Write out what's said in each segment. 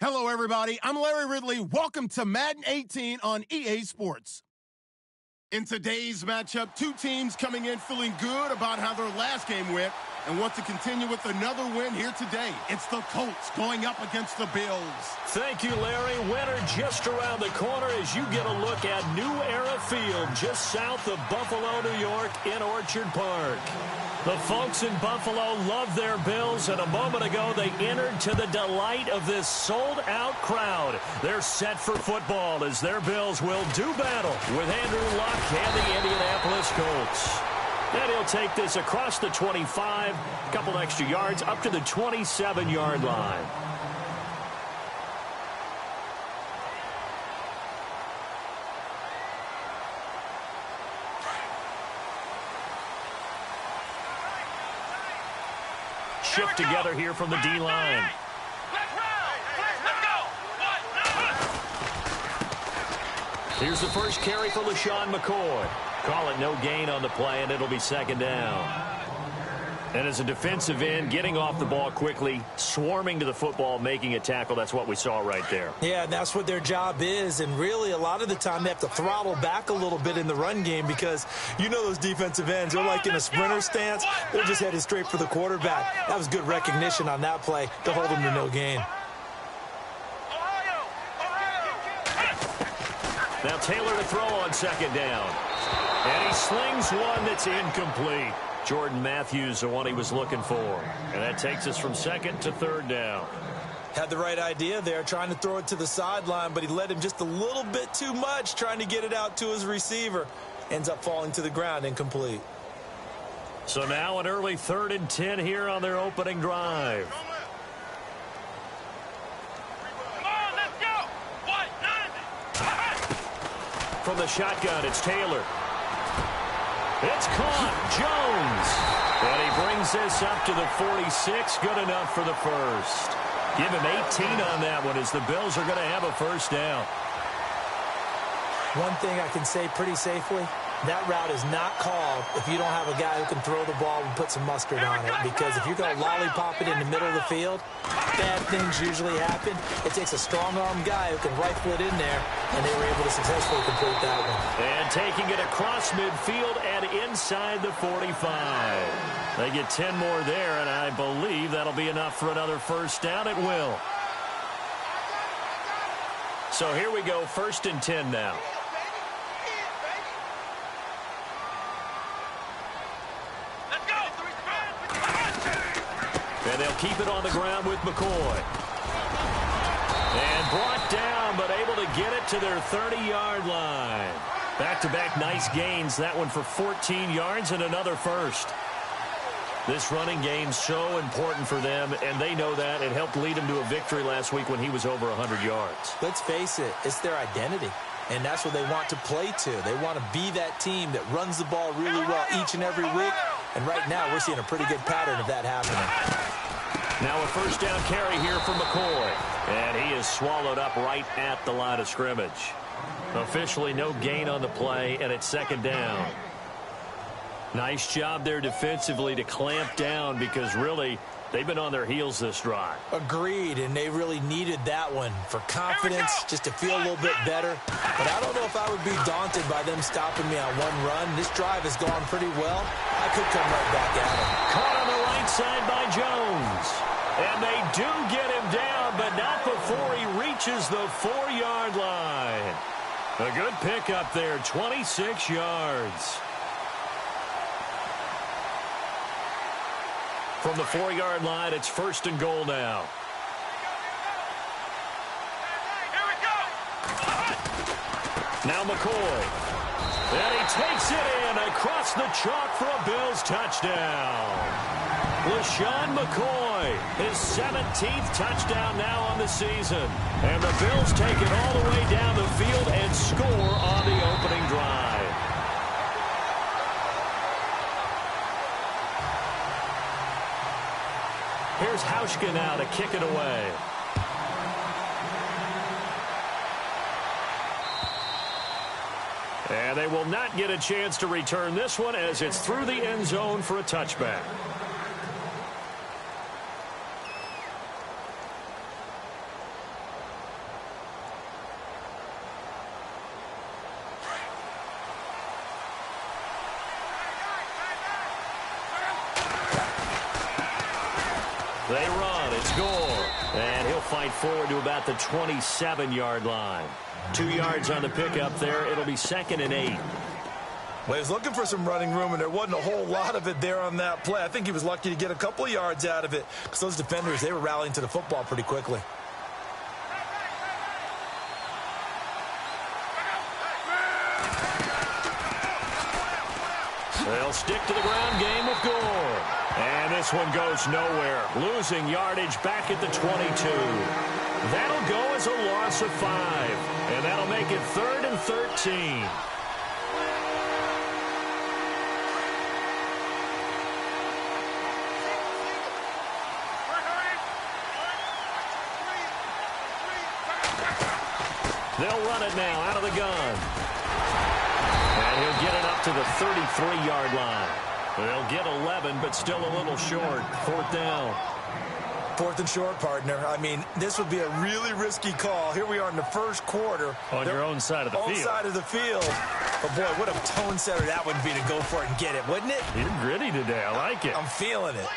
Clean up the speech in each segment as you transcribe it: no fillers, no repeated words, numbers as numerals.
Hello, everybody. I'm Larry Ridley. Welcome to Madden 18 on EA Sports. In today's matchup, two teams coming in feeling good about how their last game went and want to continue with another win here today. It's the Colts going up against the Bills. Thank you, Larry. Winter just around the corner as you get a look at New Era Field just south of Buffalo, New York in Orchard Park. The folks in Buffalo love their Bills, and a moment ago they entered to the delight of this sold-out crowd. They're set for football as their Bills will do battle with Andrew Luck and the Indianapolis Colts. And he'll take this across the 25, a couple extra yards, up to the 27-yard line. Shift together here from the D-line. Here's the first carry for LaShawn McCoy. Call it no gain on the play, and it'll be second down. And as a defensive end, getting off the ball quickly, swarming to the football, making a tackle, that's what we saw right there. Yeah, that's what their job is, and really a lot of the time they have to throttle back a little bit in the run game because you know those defensive ends, they're like in a sprinter stance. They're just headed straight for the quarterback. That was good recognition on that play to hold them to no gain. Now Taylor to throw on second down. And he slings one that's incomplete. Jordan Matthews, the one he was looking for. And that takes us from second to third down. Had the right idea there, trying to throw it to the sideline, but he led him just a little bit too much, trying to get it out to his receiver. Ends up falling to the ground, incomplete. So now an early 3rd and 10 here on their opening drive. From the shotgun, it's Taylor. It's caught. Jones. And he brings this up to the 46. Good enough for the first. Give him 18 on that one as the Bills are going to have a first down. One thing I can say pretty safely, that route is not called if you don't have a guy who can throw the ball and put some mustard on it. Because if you're going to lollipop it in the middle of the field, bad things usually happen. It takes a strong-arm guy who can rifle it in there, and they were able to successfully complete that one. And taking it across midfield and inside the 45. They get 10 more there, and I believe that'll be enough for another first down. It will. So here we go, 1st and 10 now. And they'll keep it on the ground with McCoy. And brought down, but able to get it to their 30-yard line. Back-to-back nice gains. That one for 14 yards and another first. This running game's so important for them, and they know that. It helped lead them to a victory last week when he was over 100 yards. Let's face it, it's their identity. And that's what they want to play to. They want to be that team that runs the ball really well each and every week. And right now, we're seeing a pretty good pattern of that happening. Now a first down carry here for McCoy. And he is swallowed up right at the line of scrimmage. Officially no gain on the play, and it's second down. Nice job there defensively to clamp down because really they've been on their heels this drive. Agreed, and they really needed that one for confidence, just to feel a little bit better. But I don't know if I would be daunted by them stopping me on one run. This drive has gone pretty well. I could come right back at him. Caught on the right side by Jones. And they do get him down, but not before he reaches the 4-yard line. A good pickup there, 26 yards. From the 4-yard line, it's 1st and goal now. Here we go. Now McCoy. And he takes it in across the chalk for a Bills touchdown. LaShawn McCoy, his 17th touchdown now on the season. And the Bills take it all the way down the field and score on the opening drive. Here's Hauschka now to kick it away. And they will not get a chance to return this one as it's through the end zone for a touchback. They run. It's Gore. And he'll fight forward to about the 27-yard line. 2 yards on the pickup there. It'll be 2nd and 8. Well, he was looking for some running room, and there wasn't a whole lot of it there on that play. I think he was lucky to get a couple of yards out of it because those defenders, they were rallying to the football pretty quickly. They'll stick to the ground game with Gore. And this one goes nowhere. Losing yardage back at the 22. That'll go as a loss of 5. And that'll make it 3rd and 13. They'll run it now out of the gun. And he'll get it up to the 33-yard line. They'll get 11, but still a little short. 4th down. 4th and short, partner. I mean, this would be a really risky call. Here we are in the first quarter. On your own side of the field. Own side of the field. But, boy, what a tone setter that would be to go for it and get it, wouldn't it? You're gritty today. I like it. I'm feeling it.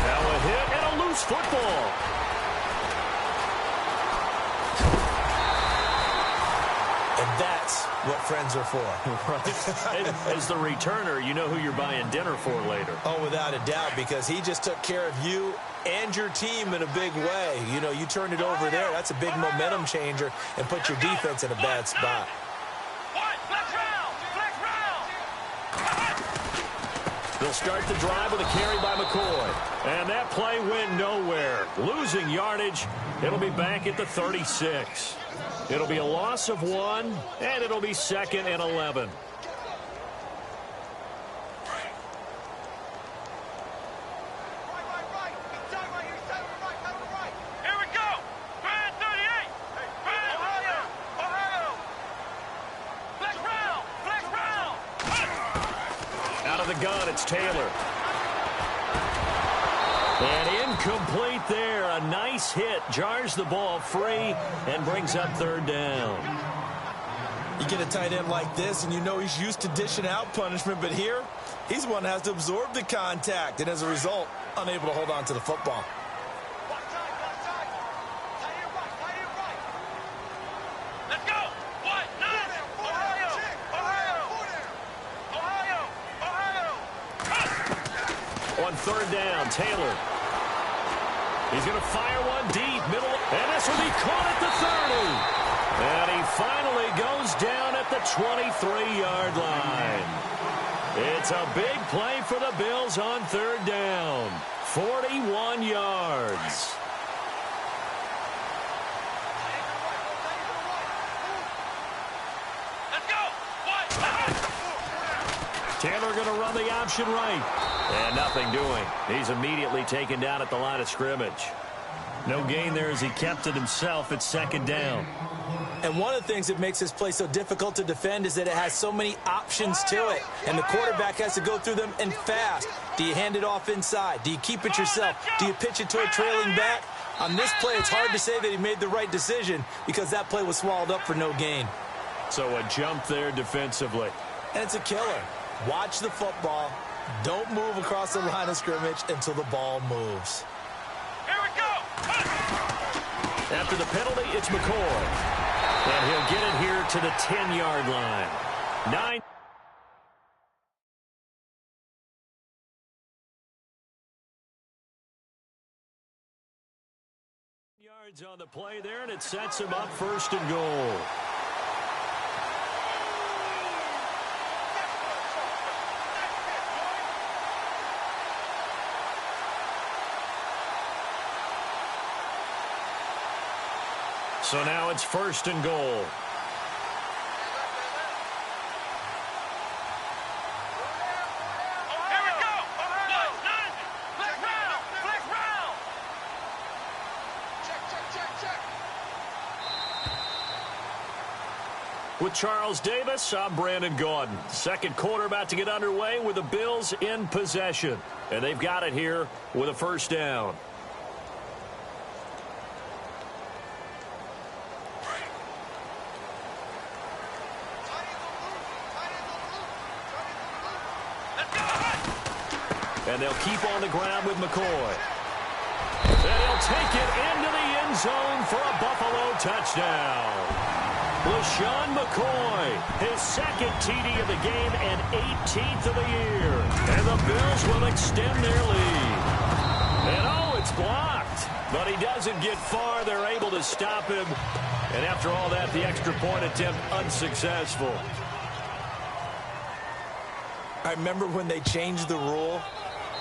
Now a hit and a loose football. And that's what friends are for. Right. As the returner, you know who you're buying dinner for later. Oh, without a doubt, because he just took care of you and your team in a big way. You know, you turned it over there. That's a big momentum changer and put your defense in a bad spot. They'll start the drive with a carry by McCoy. And that play went nowhere. Losing yardage. It'll be back at the 36. It'll be a loss of 1, and it'll be 2nd and 11. Here we go. Brand 38. Ohio. Ohio. Flex round. Flex round. Out of the gun, it's Taylor. And incomplete there. A nice hit. Jars the ball free and brings up 3rd down. You get a tight end like this, and you know he's used to dishing out punishment, but here, he's the one that has to absorb the contact, and as a result, unable to hold on to the football. Let's go. What? 9. Ohio. Ohio. Ohio. Ohio. On 3rd down, Taylor. He's going to fire one deep, middle, and this will be caught at the 30. And he finally goes down at the 23-yard line. It's a big play for the Bills on 3rd down. 41 yards. Let's go. What? Taylor going to run the option right. And nothing doing. He's immediately taken down at the line of scrimmage. No gain there as he kept it himself at 2nd down. And one of the things that makes this play so difficult to defend is that it has so many options to it. And the quarterback has to go through them and fast. Do you hand it off inside? Do you keep it yourself? Do you pitch it to a trailing back? On this play, it's hard to say that he made the right decision because that play was swallowed up for no gain. So a jump there defensively. And it's a killer. Watch the football. Don't move across the line of scrimmage until the ball moves. Here we go. After the penalty, it's McCoy. And he'll get it here to the 10-yard line. 9 yards on the play there, and it sets him up 1st and goal. So now it's 1st and goal. Here we go. Ohio. 9. Flex round. Flex round. Check. With Charles Davis, I'm Brandon Gaudin. Second quarter about to get underway with the Bills in possession. And they've got it here with a 1st down. And they'll keep on the ground with McCoy. And he'll take it into the end zone for a Buffalo touchdown. LaShawn McCoy, his second TD of the game and 18th of the year. And the Bills will extend their lead. And oh, it's blocked. But he doesn't get far. They're able to stop him. And after all that, the extra point attempt unsuccessful. I remember when they changed the rule,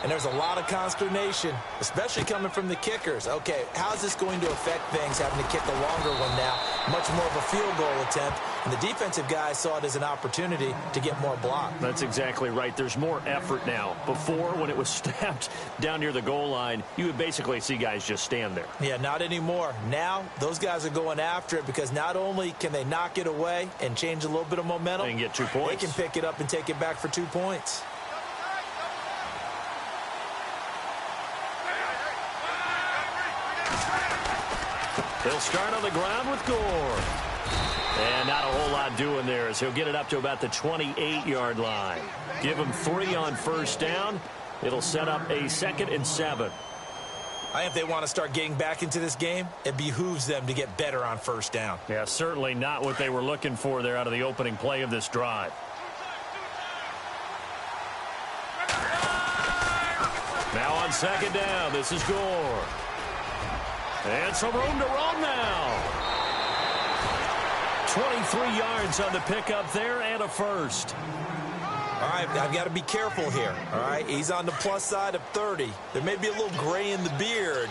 and there's a lot of consternation, especially coming from the kickers. Okay, how's this going to affect things, having to kick a longer one now? Much more of a field goal attempt. And the defensive guys saw it as an opportunity to get more block. That's exactly right. There's more effort now. Before, when it was snapped down near the goal line, you would basically see guys just stand there. Yeah, not anymore. Now, those guys are going after it because not only can they knock it away and change a little bit of momentum, and get 2 points. They can pick it up and take it back for 2 points. He'll start on the ground with Gore. And not a whole lot doing there as he'll get it up to about the 28-yard line. Give him 3 on first down. It'll set up a 2nd and 7. I think if they want to start getting back into this game, it behooves them to get better on first down. Yeah, certainly not what they were looking for there out of the opening play of this drive. Now on 2nd down, this is Gore. And some room to run now. 23 yards on the pickup there and a first. All right, I've got to be careful here. All right, he's on the plus side of 30. There may be a little gray in the beard,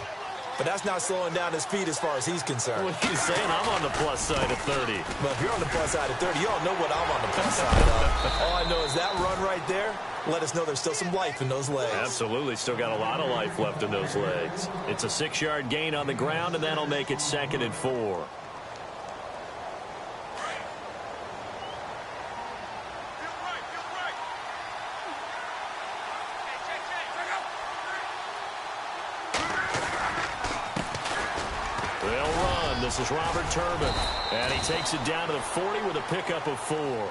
but that's not slowing down his speed as far as he's concerned. What are you saying? I'm on the plus side of 30. Well, if you're on the plus side of 30, you all know what I'm on the plus side of. All I know is that run right there let us know there's still some life in those legs. Absolutely. Still got a lot of life left in those legs. It's a 6-yard gain on the ground, and that'll make it 2nd and 4. They'll run. This is Robert Turbin. And he takes it down to the 40 with a pickup of 4.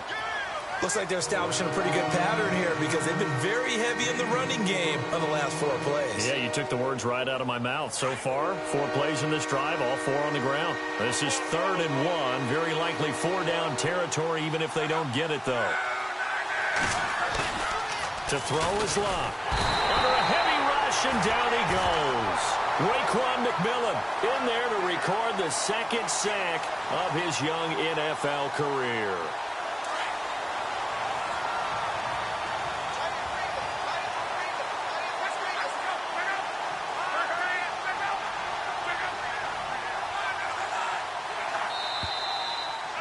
Looks like they're establishing a pretty good pattern here because they've been very heavy in the running game on the last 4 plays. Yeah, you took the words right out of my mouth. So far, 4 plays in this drive, all 4 on the ground. This is 3rd and 1. Very likely 4-down territory, even if they don't get it, though. To throw is Locke. Under a heavy rush, and down he goes. Raekwon McMillan in there to record the 2nd sack of his young NFL career.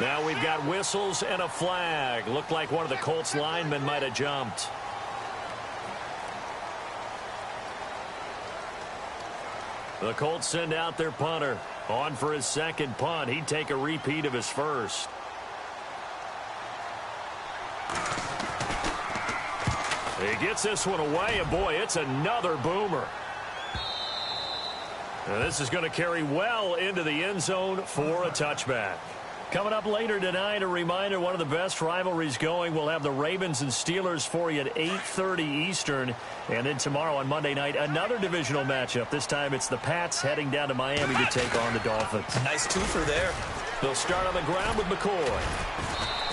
Now we've got whistles and a flag. Looked like one of the Colts linemen might have jumped. The Colts send out their punter. On for his 2nd punt. He'd take a repeat of his first. He gets this one away, and boy, it's another boomer. Now this is going to carry well into the end zone for a touchback. Coming up later tonight, a reminder, one of the best rivalries going. We'll have the Ravens and Steelers for you at 8:30 Eastern. And then tomorrow on Monday night, another divisional matchup. This time it's the Pats heading down to Miami to take on the Dolphins. Nice twofer there. They'll start on the ground with McCoy.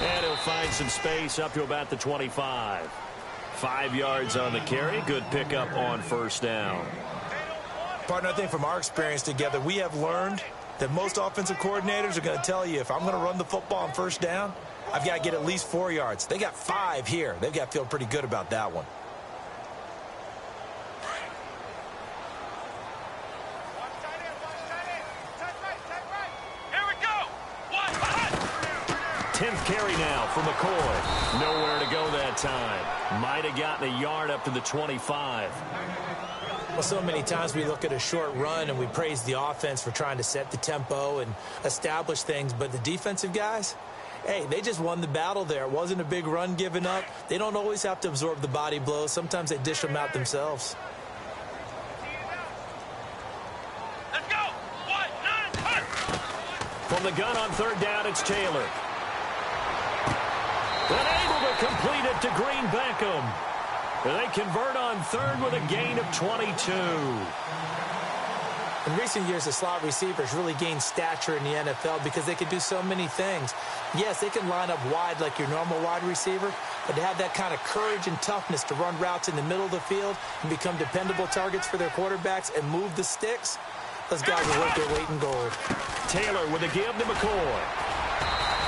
And he'll find some space up to about the 25. 5 yards on the carry. Good pickup on first down. Partner, I think from our experience together, we have learned that most offensive coordinators are going to tell you, if I'm going to run the football on first down, I've got to get at least 4 yards. They got 5 here. They've got to feel pretty good about that one. Here we go. 10th carry now for McCoy. Nowhere to go that time. Might have gotten a yard up to the 25. Well, so many times we look at a short run and we praise the offense for trying to set the tempo and establish things, but the defensive guys, hey, they just won the battle there. It wasn't a big run given up. They don't always have to absorb the body blows. Sometimes they dish them out themselves. Let's go. 1, 9, cut. From the gun on 3rd down, it's Taylor. Then able to complete it to Green Beckham. They convert on third with a gain of 22. In recent years, the slot receivers really gained stature in the NFL because they can do so many things. Yes, they can line up wide like your normal wide receiver, but to have that kind of courage and toughness to run routes in the middle of the field and become dependable targets for their quarterbacks and move the sticks, those guys are worth their weight in gold. Taylor with a give to McCoy.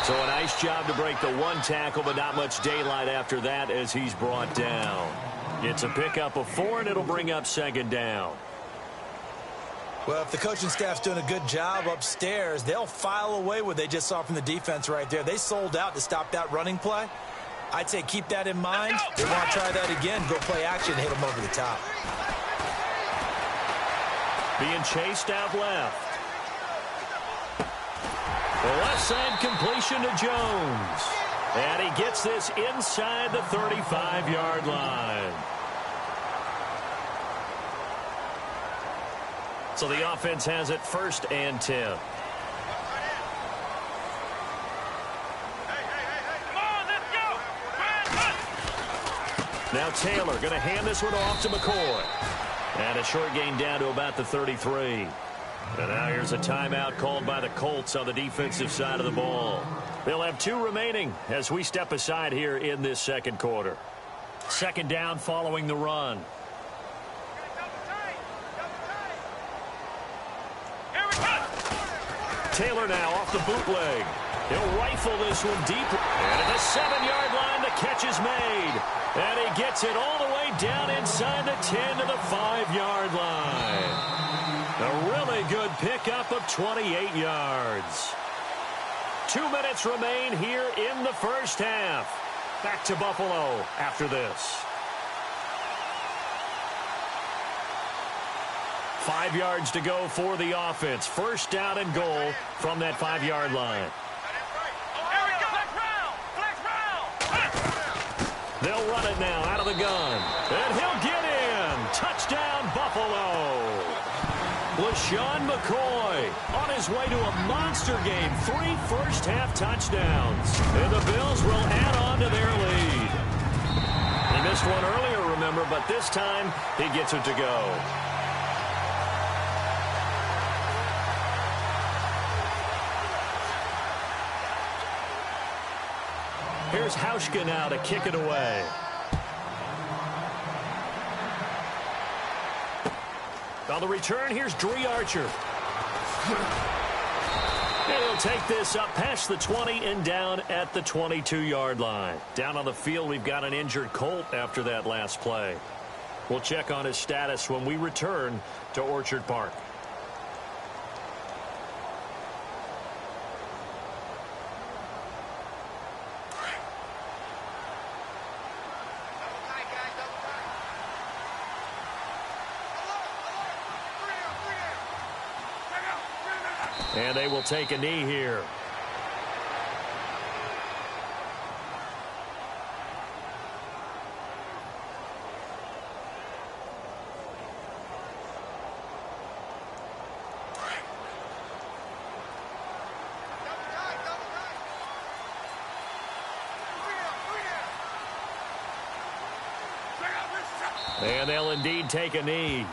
So a nice job to break the one tackle, but not much daylight after that as he's brought down. It's a pickup of 4, and it'll bring up second down. Well, if the coaching staff's doing a good job upstairs, they'll file away what they just saw from the defense right there. They sold out to stop that running play. I'd say keep that in mind. They want to try that again, go play action, hit them over the top. Being chased out left. The left side completion to Jones. And he gets this inside the 35-yard line. So the offense has it 1st and 10. Come on, let's go. Now Taylor going to hand this one off to McCoy. And a short gain down to about the 33. And now here's a timeout called by the Colts on the defensive side of the ball. They'll have 2 remaining as we step aside here in this second quarter. Second down following the run. Taylor now off the bootleg. He'll rifle this one deep. And at the 7-yard line, the catch is made. And he gets it all the way down inside the 10 to the 5-yard line. A really good pickup of 28 yards. 2 minutes remain here in the first half. Back to Buffalo after this. 5 yards to go for the offense. First down and goal from that 5-yard line. They'll run it now out of the gun. And he'll get in. Touchdown, Buffalo. LaShawn McCoy on his way to a monster game. 3 first-half touchdowns. And the Bills will add on to their lead. He missed one earlier, remember, but this time he gets it to go. Here's Hauschka now to kick it away. On the return, here's Dree Archer. And he'll take this up past the 20 and down at the 22-yard line. Down on the field, we've got an injured Colt after that last play. We'll check on his status when we return to Orchard Park. And they will take a knee here. And they'll indeed take a knee.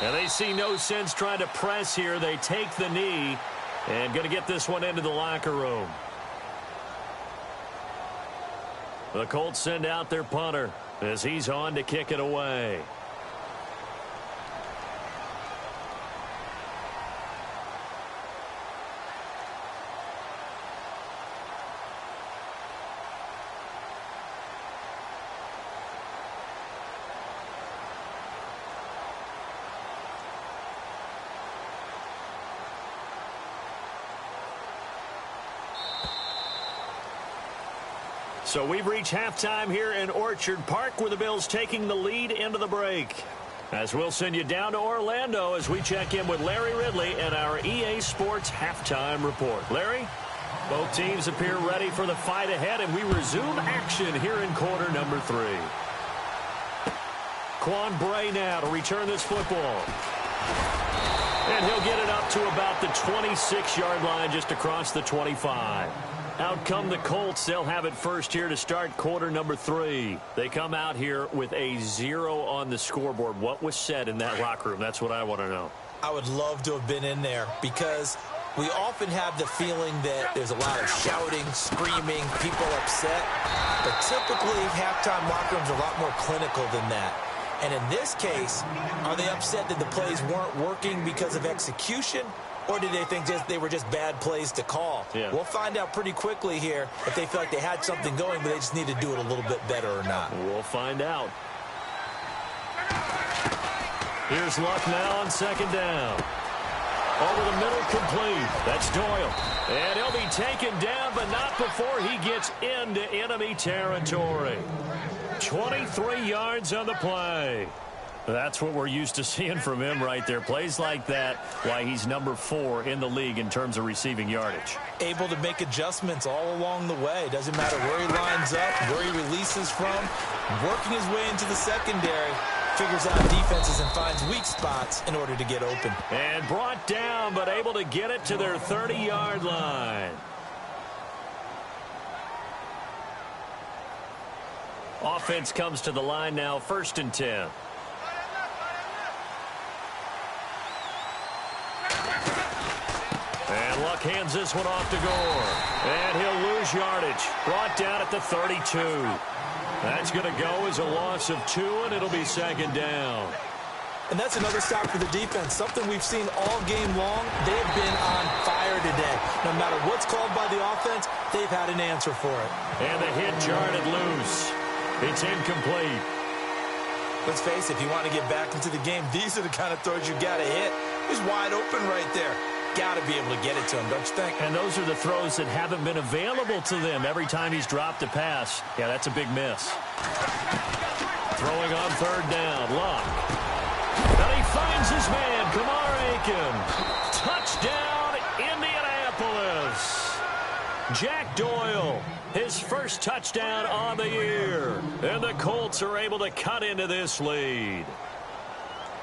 And they see no sense trying to press here. They take the knee and going to get this one into the locker room. The Colts send out their punter as he's on to kick it away. So we've reached halftime here in Orchard Park with the Bills taking the lead into the break. As we'll send you down to Orlando as we check in with Larry Ridley and our EA Sports halftime report. Larry, both teams appear ready for the fight ahead, and we resume action here in quarter number 3. Quan Bray now to return this football. And he'll get it up to about the 26-yard line, just across the 25. Out come the Colts. They'll have it first here to start quarter number 3. They come out here with a 0 on the scoreboard. What was said in that locker room? That's what I want to know. I would love to have been in there because we often have the feeling that there's a lot of shouting, screaming, people upset. But typically, halftime locker rooms are a lot more clinical than that. And in this case, are they upset that the plays weren't working because of execution? Or did they think they were just bad plays to call? Yeah. We'll find out pretty quickly here if they feel like they had something going, but they just need to do it a little bit better or not. We'll find out. Here's Luck now on second down. Over the middle, complete. That's Doyle. And he'll be taken down, but not before he gets into enemy territory. 23 yards on the play. That's what we're used to seeing from him right there. Plays like that, why he's number 4 in the league in terms of receiving yardage. Able to make adjustments all along the way. Doesn't matter where he lines up, where he releases from. Working his way into the secondary. Figures out defenses and finds weak spots in order to get open. And brought down, but able to get it to their 30-yard line. Offense comes to the line now, 1st and 10. And Luck hands this one off to Gore. And he'll lose yardage. Brought down at the 32. That's going to go as a loss of 2, and it'll be 2nd down. And that's another stop for the defense. Something we've seen all game long. They have been on fire today. No matter what's called by the offense, they've had an answer for it. And the hit jarred it loose. It's incomplete. Let's face it, if you want to get back into the game, these are the kind of throws you got to hit. He's wide open right there. Got to be able to get it to him, don't you think? And those are the throws that haven't been available to them every time he's dropped a pass. Yeah, that's a big miss. Throwing on 3rd down, Luck. And he finds his man, Kamar Aiken. Touchdown, Indianapolis. Jack Doyle, his first touchdown on the year. And the Colts are able to cut into this lead.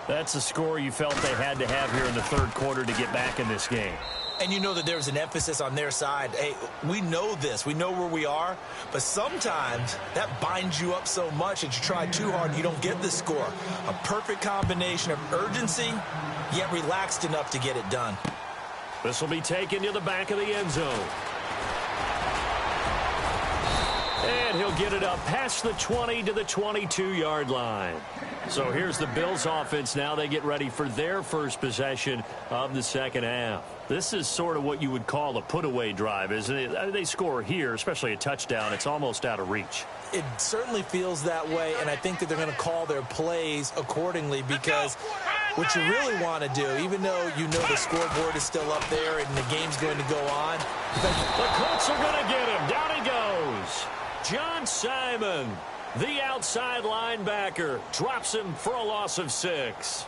That's the score you felt they had to have here in the 3rd quarter to get back in this game. And you know that there's an emphasis on their side. Hey, we know this. We know where we are. But sometimes that binds you up so much that you try too hard and you don't get the score. A perfect combination of urgency, yet relaxed enough to get it done. This will be taken to the back of the end zone. And he'll get it up past the 20 to the 22-yard line. So here's the Bills offense now. They get ready for their first possession of the 2nd half. This is sort of what you would call a put-away drive, isn't it? They score here, especially a touchdown. It's almost out of reach. It certainly feels that way, and I think that they're going to call their plays accordingly because what you really want to do, even though you know the scoreboard is still up there and the game's going to go on. The Colts are going to get him. Down he goes. John Simon, the outside linebacker, drops him for a loss of 6.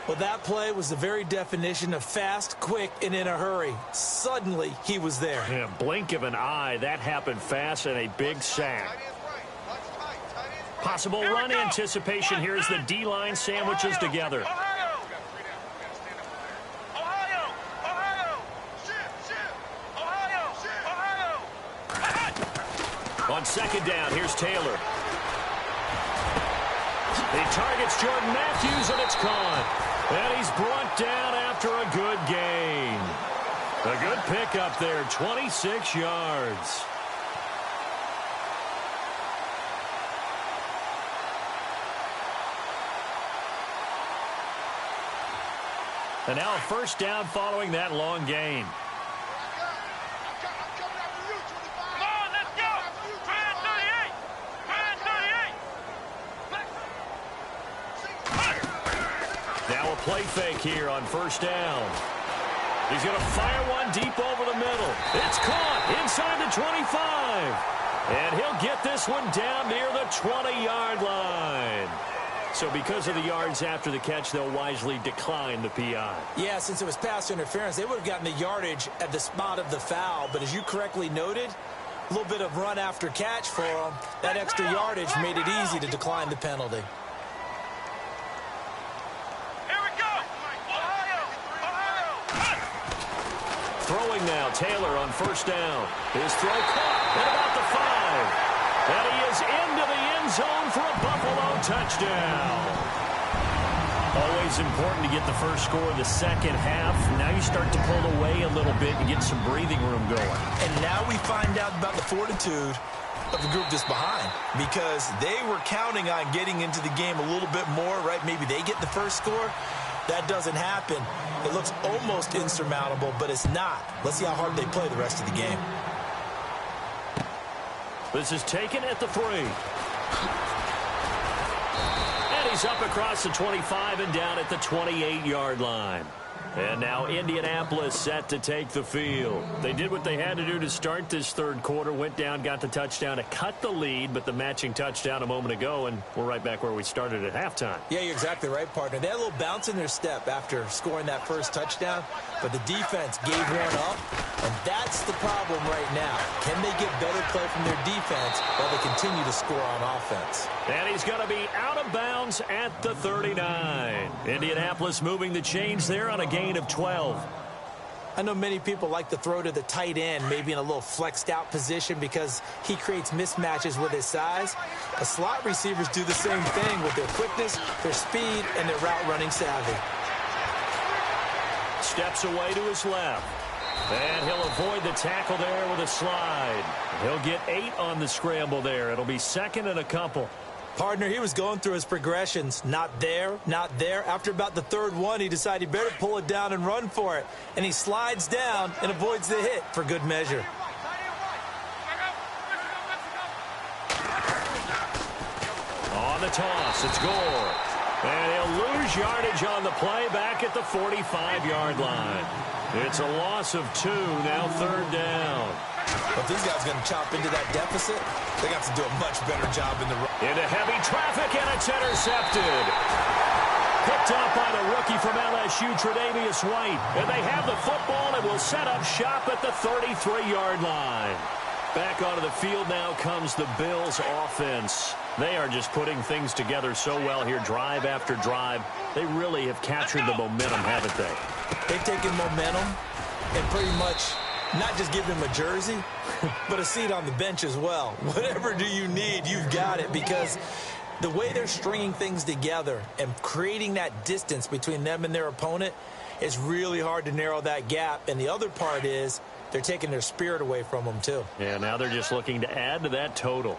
Well, that play was the very definition of fast, quick, and in a hurry. Suddenly, he was there. In a blink of an eye, that happened fast and a big sack. Possible run anticipation here as the D-line sandwiches together. On 2nd down, here's Taylor. He targets Jordan Matthews, and it's caught. And he's brought down after a good gain. A good pickup there, 26 yards. And now a 1st down following that long gain. Play fake here on 1st down. He's going to fire one deep over the middle. It's caught inside the 25. And he'll get this one down near the 20-yard line. So because of the yards after the catch, they'll wisely decline the PI. Yeah, since it was pass interference, they would have gotten the yardage at the spot of the foul. But as you correctly noted, a little bit of run after catch for them. That extra yardage made it easy to decline the penalty. Throwing now, Taylor on first down. His throw caught at about the 5. And he is into the end zone for a Buffalo touchdown. Always important to get the first score of the second half. Now you start to pull away a little bit and get some breathing room going. And now we find out about the fortitude of the group that's behind, because they were counting on getting into the game a little bit more, right? Maybe they get the first score. That doesn't happen. It looks almost insurmountable, but it's not. Let's see how hard they play the rest of the game. This is taken at the 3. And he's up across the 25 and down at the 28-yard line. And now Indianapolis set to take the field. They did what they had to do to start this third quarter. Went down, got the touchdown to cut the lead, but the matching touchdown a moment ago, and we're right back where we started at halftime. Yeah, you're exactly right, partner. They had a little bounce in their step after scoring that first touchdown, but the defense gave one up, and that's the problem right now. Can they get better play from their defense while they continue to score on offense? And he's going to be out of bounds at the 39. Indianapolis moving the chains there on a gain of 12. I know many people like to throw to the tight end, maybe in a little flexed out position because he creates mismatches with his size. But slot receivers do the same thing with their quickness, their speed, and their route running savvy. Steps away to his left. And he'll avoid the tackle there with a slide. He'll get 8 on the scramble there. It'll be second and a couple. Partner, he was going through his progressions. Not there, not there. After about the third one, he decided he better pull it down and run for it. And he slides down and avoids the hit for good measure. On the toss, it's Gore. And he'll lose yardage on the play back at the 45-yard line. It's a loss of 2, now third down. But these guys are going to chop into that deficit. They got to do a much better job in the run. Into heavy traffic, and it's intercepted. Picked up by the rookie from LSU, Tre'Davious White. And they have the football and will set up shop at the 33-yard line. Back onto the field now comes the Bills offense. They are just putting things together so well here, drive after drive. They really have captured the momentum, haven't they? They've taken momentum and pretty much not just give him a jersey, but a seat on the bench as well. Whatever do you need, you've got it, because the way they're stringing things together and creating that distance between them and their opponent is really hard to narrow that gap. And the other part is they're taking their spirit away from them, too. Yeah, now they're just looking to add to that total.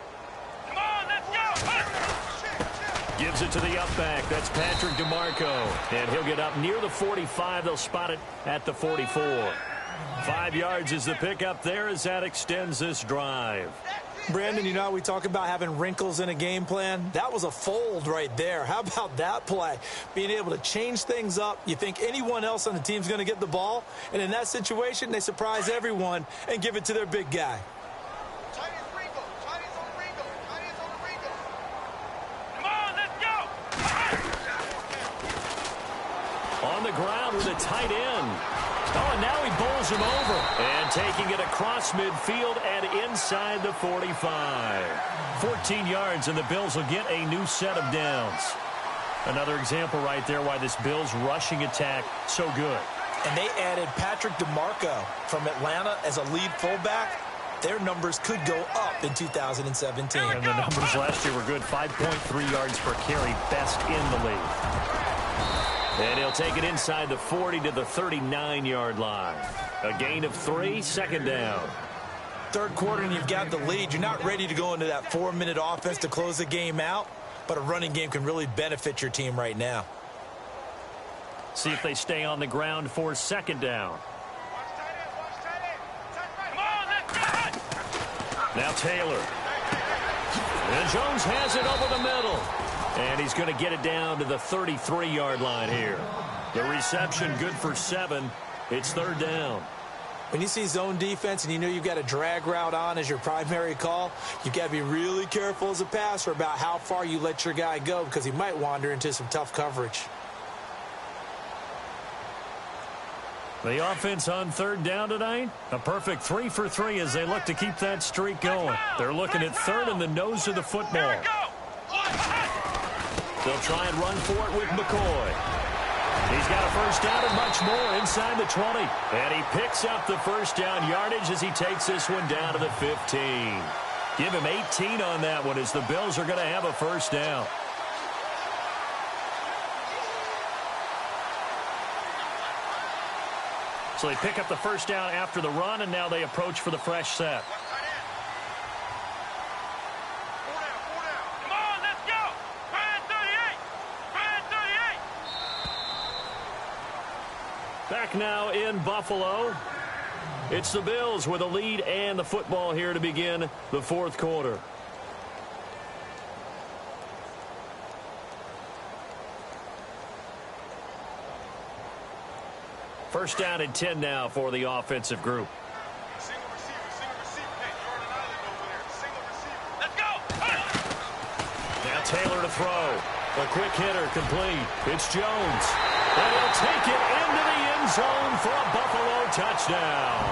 Come on, let's go! Gives it to the up back. That's Patrick DeMarco. And he'll get up near the 45. They'll spot it at the 44. 5 yards is the pickup there as that extends this drive. Brandon, you know how we talk about having wrinkles in a game plan? That was a fold right there. How about that play? Being able to change things up. You think anyone else on the team's going to get the ball, and in that situation, they surprise everyone and give it to their big guy. Come on, let's go! On the ground with a tight end. Oh, and now he bowls him over. And taking it across midfield and inside the 45. 14 yards, and the Bills will get a new set of downs. Another example right there why this Bills rushing attack so good. And they added Patrick DeMarco from Atlanta as a lead fullback. Their numbers could go up in 2017. And the numbers last year were good. 5.3 yards per carry, best in the league. And he'll take it inside the 40 to the 39-yard line. A gain of 3, second down. Third quarter and you've got the lead. You're not ready to go into that 4-minute offense to close the game out, but a running game can really benefit your team right now. See if they stay on the ground for second down. Now Taylor. And Jones has it over the middle. And he's going to get it down to the 33-yard line here. The reception good for 7. It's third down. When you see zone defense and you know you've got a drag route on as your primary call, you've got to be really careful as a passer about how far you let your guy go, because he might wander into some tough coverage. The offense on third down tonight, a perfect 3 for 3 as they look to keep that streak going. They're looking at third in the nose of the football. They'll try and run for it with McCoy. He's got a first down and much more inside the 20. And he picks up the first down yardage as he takes this one down to the 15. Give him 18 on that one as the Bills are going to have a first down. So they pick up the first down after the run, and now they approach for the fresh set. Come on, let's go. Try 38. Try 38. Back now in Buffalo. It's the Bills with a lead and the football here to begin the fourth quarter. First down and 10 now for the offensive group. Single receiver. Hey, Jordan Island over there. Single receiver. Let's go. Now Taylor to throw. A quick hitter complete. It's Jones. And he'll take it into the end zone for a Buffalo touchdown.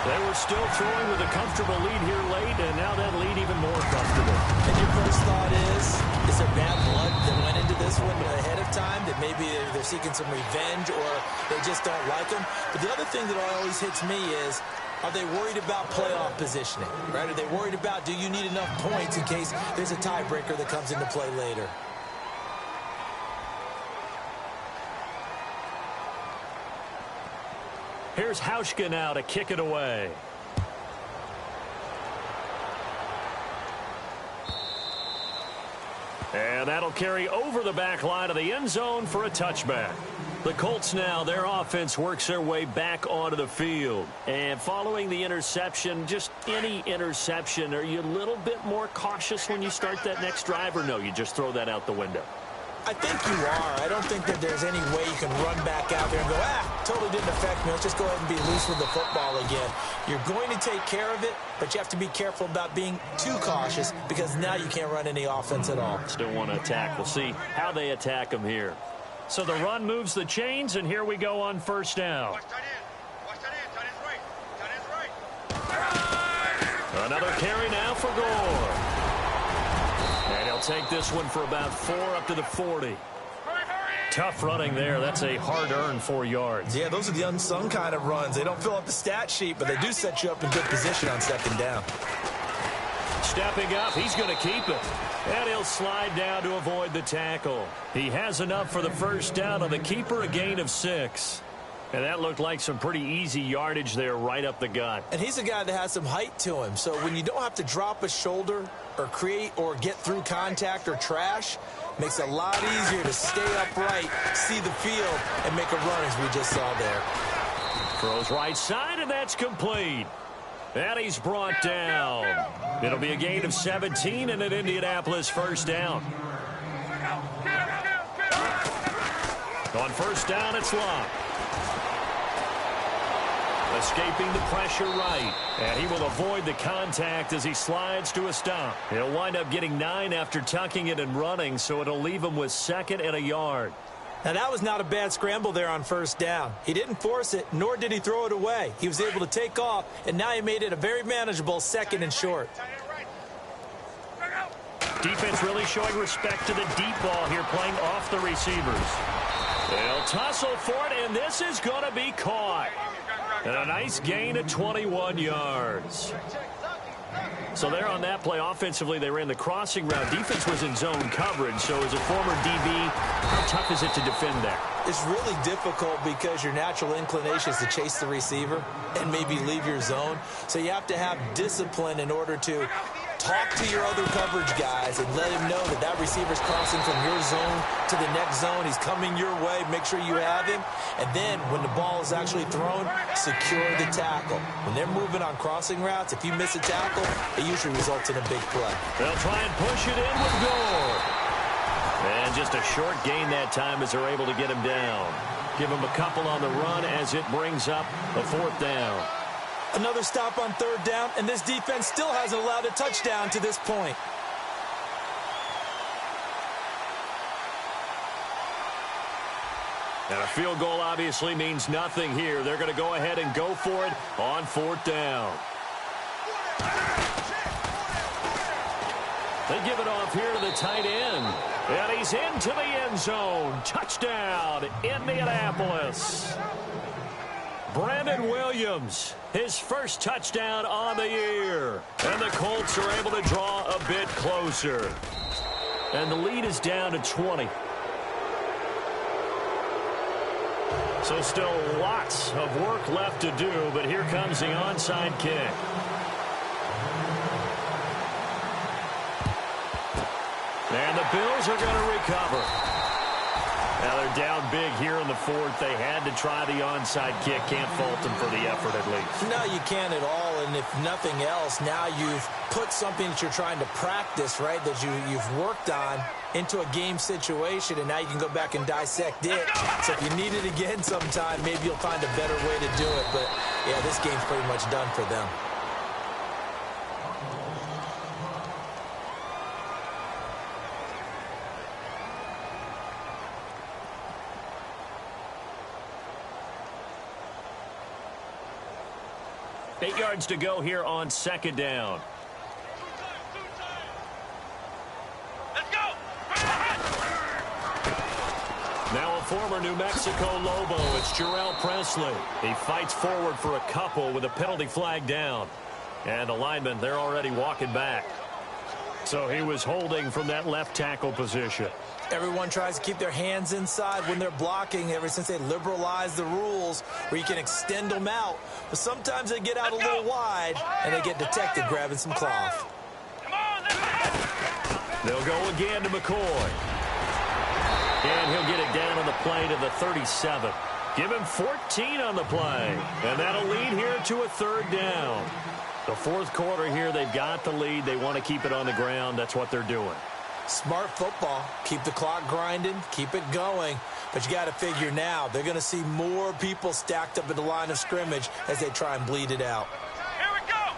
They were still throwing with a comfortable lead here late, and now that lead even more comfortable. And your first thought is there bad blood that went into this one ahead of time, that maybe they're seeking some revenge or they just don't like them? But the other thing that always hits me is, are they worried about playoff positioning, right? Are they worried about, do you need enough points in case there's a tiebreaker that comes into play later? Here's Hauschka now to kick it away. And that'll carry over the back line of the end zone for a touchback. The Colts now, their offense works their way back onto the field. And following the interception, just any interception, are you a little bit more cautious when you start that next drive, or no, you just throw that out the window? I think you are. I don't think that there's any way you can run back out there and go, totally didn't affect me. Let's just go ahead and be loose with the football again. You're going to take care of it, but you have to be careful about being too cautious because now you can't run any offense at all. Still want to attack. We'll see how they attack them here. So the run moves the chains, and here we go on first down. Watch tight end. Watch tight end. Tight end's right. Tight end's right. Another carry now for Gore. And he'll take this one for about 4 up to the 40. Tough running there. That's a hard-earned 4 yards. Yeah, those are the unsung kind of runs. They don't fill up the stat sheet, but they do set you up in good position on second down. Stepping up, he's going to keep it. And he'll slide down to avoid the tackle. He has enough for the first down on the keeper, a gain of 6. And that looked like some pretty easy yardage there right up the gut. And he's a guy that has some height to him. So when you don't have to drop a shoulder or create or get through contact or trash, makes it a lot easier to stay upright, see the field, and make a run as we just saw there. Throws right side, and that's complete. And he's brought down. It'll be a gain of 17 and an Indianapolis first down. On first down, it's Locke. Escaping the pressure right. And he will avoid the contact as he slides to a stop. He'll wind up getting 9 after tucking it and running, so it'll leave him with 2nd and a yard. Now, that was not a bad scramble there on first down. He didn't force it, nor did he throw it away. He was able to take off, and now he made it a very manageable 2nd and short. Defense really showing respect to the deep ball here, playing off the receivers. They'll tussle for it, and this is going to be caught. And a nice gain of 21 yards. So there on that play, offensively, they ran the crossing route. Defense was in zone coverage, so as a former DB, how tough is it to defend that? It's really difficult because your natural inclination is to chase the receiver and maybe leave your zone. So you have to have discipline in order to talk to your other coverage guys and let him know that that receiver's crossing from your zone to the next zone. He's coming your way. Make sure you have him. And then when the ball is actually thrown, secure the tackle. When they're moving on crossing routes, if you miss a tackle, it usually results in a big play. They'll try and push it in with Gore. And just a short gain that time as they're able to get him down. Give him a couple on the run as it brings up a 4th down. Another stop on 3rd down, and this defense still hasn't allowed a touchdown to this point. And a field goal obviously means nothing here. They're going to go ahead and go for it on 4th down. They give it off here to the tight end. And he's into the end zone. Touchdown, Indianapolis. Brandon Williams, his first touchdown on the year. And the Colts are able to draw a bit closer. And the lead is down to 20. So still lots of work left to do, but here comes the onside kick. And the Bills are going to recover. Now they're down big here in the fourth. They had to try the onside kick. Can't fault them for the effort at least. No, you can't at all. And if nothing else, now you've put something that you're trying to practice, right, that you've worked on into a game situation, and now you can go back and dissect it. So if you need it again sometime, maybe you'll find a better way to do it. But, yeah, this game's pretty much done for them. Eight yards to go here on second down. Let's go. Now a former New Mexico Lobo, it's Jarrell Presley. He fights forward for a couple with a penalty flag down. And the linemen, they're already walking back. So he was holding from that left tackle position. Everyone tries to keep their hands inside when they're blocking ever since they liberalized the rules where you can extend them out. But sometimes they get out a little wide and they get detected grabbing some cloth. They'll go again to McCoy. And he'll get it down on the play to the 37. Give him 14 on the play. And that'll lead here to a third down. The fourth quarter here, they've got the lead. They want to keep it on the ground. That's what they're doing. Smart football. Keep the clock grinding. Keep it going. But you got to figure now, they're going to see more people stacked up at the line of scrimmage as they try and bleed it out. Here we go.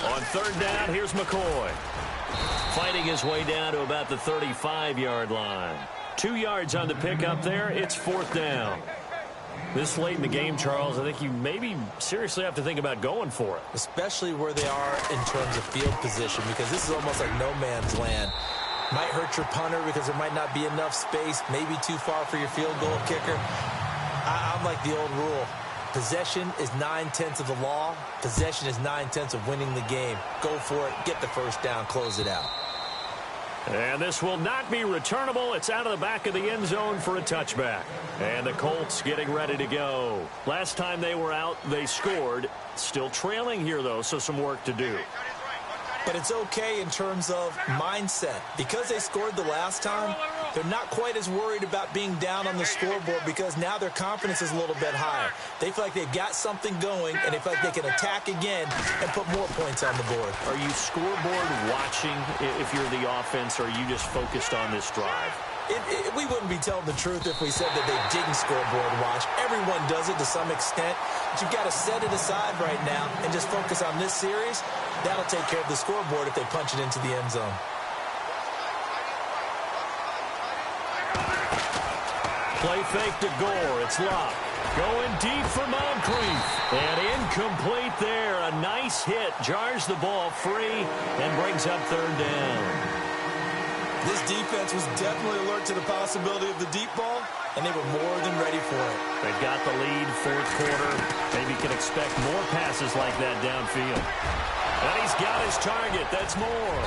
38. On third down, here's McCoy. Fighting his way down to about the 35-yard line. 2 yards on the pickup there. It's fourth down. This late in the game, Charles, I think you maybe seriously have to think about going for it. Especially where they are in terms of field position, because this is almost like no man's land. Might hurt your punter because there might not be enough space, maybe too far for your field goal kicker. I'm like the old rule. Possession is 9/10 of the law. Possession is 9/10 of winning the game. Go for it. Get the first down. Close it out. And this will not be returnable. It's out of the back of the end zone for a touchback. And the Colts getting ready to go. Last time they were out, they scored. Still trailing here, though, so some work to do. But it's okay in terms of mindset. Because they scored the last time, they're not quite as worried about being down on the scoreboard because now their confidence is a little bit higher. They feel like they've got something going, and they feel like they can attack again and put more points on the board. Are you scoreboard watching if you're the offense, or are you just focused on this drive? We wouldn't be telling the truth if we said that they didn't scoreboard watch. Everyone does it to some extent. But you've got to set it aside right now and just focus on this series. That'll take care of the scoreboard if they punch it into the end zone. Play fake to Gore. It's Locke. Going deep for Moncrief. And incomplete there. A nice hit. Jars the ball free and brings up third down. This defense was definitely alert to the possibility of the deep ball, and they were more than ready for it. They've got the lead, fourth quarter. Maybe can expect more passes like that downfield. And he's got his target. That's more.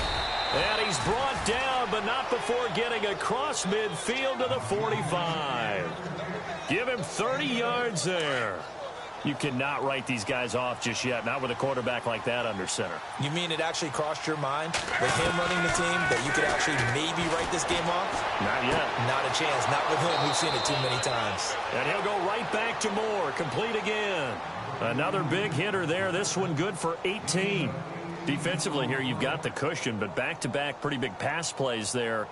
And he's brought down, but not before getting across midfield to the 45. Give him 30 yards there. You cannot write these guys off just yet, not with a quarterback like that under center. You mean it actually crossed your mind with him running the team that you could actually maybe write this game off? Not yet. Not a chance. Not with him. We've seen it too many times. And he'll go right back to Moore. Complete again. Another big hitter there. This one good for 18. Defensively here, you've got the cushion, but back-to-back pretty big pass plays there.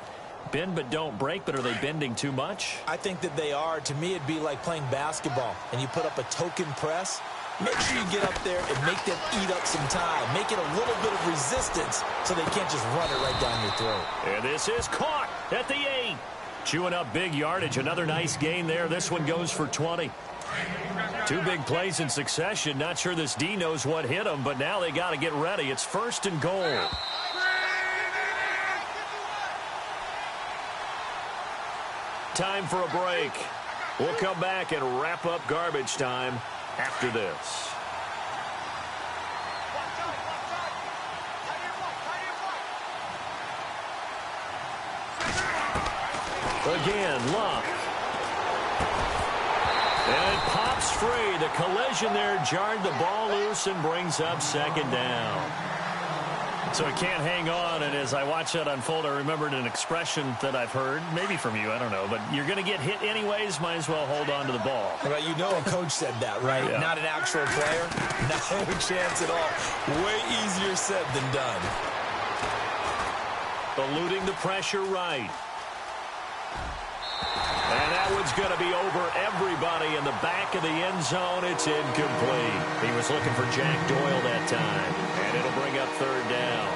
Bend but don't break, but are they bending too much? I think that they are. To me, it'd be like playing basketball, and you put up a token press. Make sure you get up there and make them eat up some time. Make it a little bit of resistance so they can't just run it right down your throat. And this is caught at the 8. Chewing up big yardage. Another nice gain there. This one goes for 20. Two big plays in succession. Not sure this D knows what hit them, but now they got to get ready. It's first and goal. time for a break. We'll come back and wrap up garbage time after this. Again, Luck. And it pops free. The collision there jarred the ball loose and brings up second down. So it can't hang on, and as I watch that unfold, I remembered an expression that I've heard, maybe from you, I don't know, but you're going to get hit anyways, might as well hold on to the ball. Right, you know a coach said that, right? Yeah. Not an actual player. Not a chance at all. Way easier said than done. Eluding the pressure right. And that one's going to be over everybody in the back of the end zone. It's incomplete. He was looking for Jack Doyle that time. And it'll bring up third down.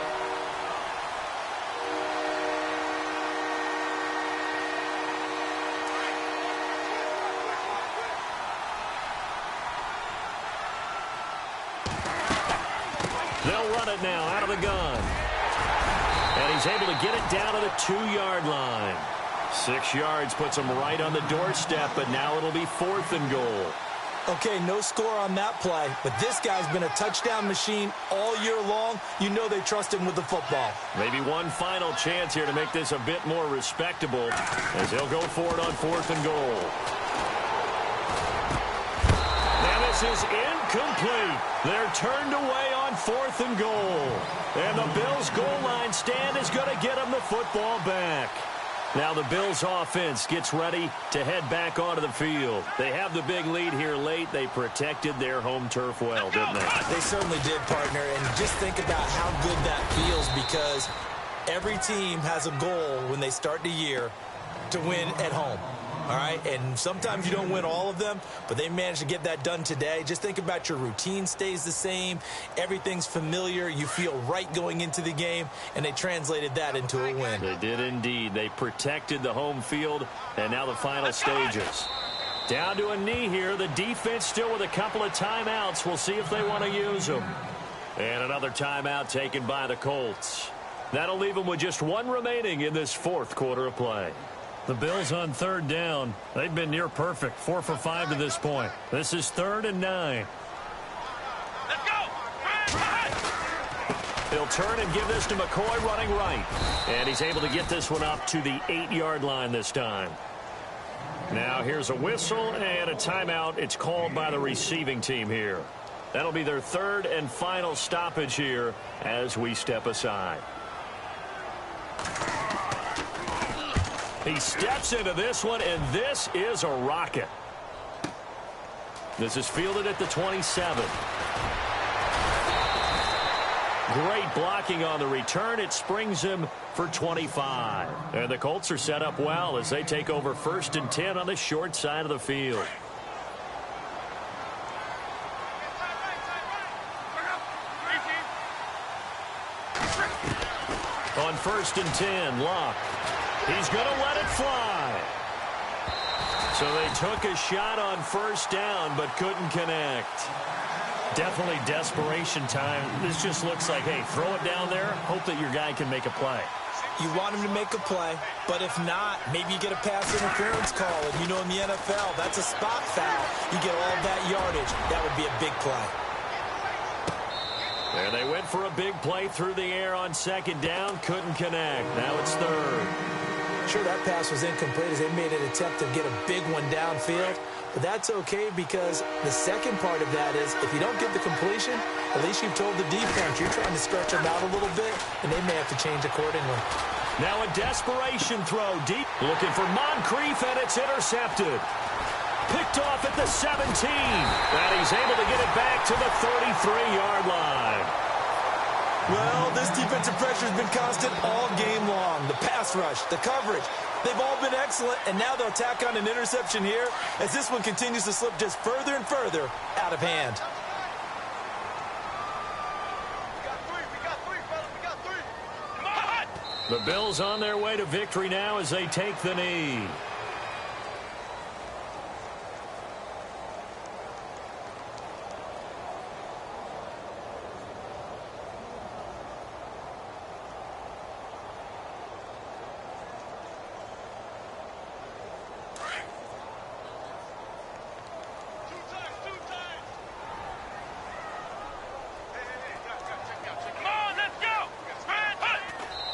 They'll run it now out of the gun. And he's able to get it down to the 2-yard line. 6 yards puts him right on the doorstep, but now it'll be 4th and goal. Okay, no score on that play, but this guy's been a touchdown machine all year long. You know they trust him with the football. Maybe one final chance here to make this a bit more respectable as he'll go for it on 4th and goal. And this is incomplete. They're turned away on 4th and goal. And the Bills' goal line stand is going to get them the football back. Now the Bills offense gets ready to head back onto the field. They have the big lead here late. They protected their home turf well, didn't they? They certainly did, partner. And just think about how good that feels, because every team has a goal when they start the year to win at home. All right, and sometimes you don't win all of them, but they managed to get that done today. Just think about your routine stays the same. Everything's familiar. You feel right going into the game, and they translated that into a win. They did indeed. They protected the home field, and now the final stages. Down to a knee here. The defense still with a couple of timeouts. We'll see if they want to use them. And another timeout taken by the Colts. That'll leave them with just one remaining in this 4th quarter of play. The Bills on 3rd down. They've been near perfect, 4 for 5 to this point. This is 3rd and 9. Let's go! He'll turn and give this to McCoy running right. And he's able to get this one up to the 8-yard line this time. Now here's a whistle and a timeout. It's called by the receiving team here. That'll be their 3rd and final stoppage here as we step aside. He steps into this one, and this is a rocket. This is fielded at the 27. Great blocking on the return. It springs him for 25. And the Colts are set up well as they take over 1st and 10 on the short side of the field. On 1st and 10, Luck. He's going to let it fly. So they took a shot on 1st down, but couldn't connect. Definitely desperation time. This just looks like, hey, throw it down there, hope that your guy can make a play. You want him to make a play, but if not, maybe you get a pass interference call. And you know in the NFL, that's a spot foul. You get all that yardage. That would be a big play. And they went for a big play through the air on 2nd down. Couldn't connect. Now it's 3rd. Sure, that pass was incomplete as they made an attempt to get a big one downfield. But that's okay, because the second part of that is if you don't get the completion, at least you've told the defense you're trying to stretch them out a little bit, and they may have to change accordingly. Now a desperation throw deep. Looking for Moncrief, and it's intercepted. Picked off at the 17. And he's able to get it back to the 33-yard line. Well, this defensive pressure has been constant all game long. The pass rush, the coverage, they've all been excellent, and now they'll tack on an interception here as this one continues to slip just further and further out of hand. We got three, fellas. We got three. Come on! The Bills on their way to victory now as they take the knee.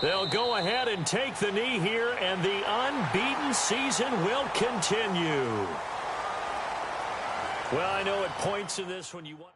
They'll go ahead and take the knee here, and the unbeaten season will continue. Well, I know at points in this when you want...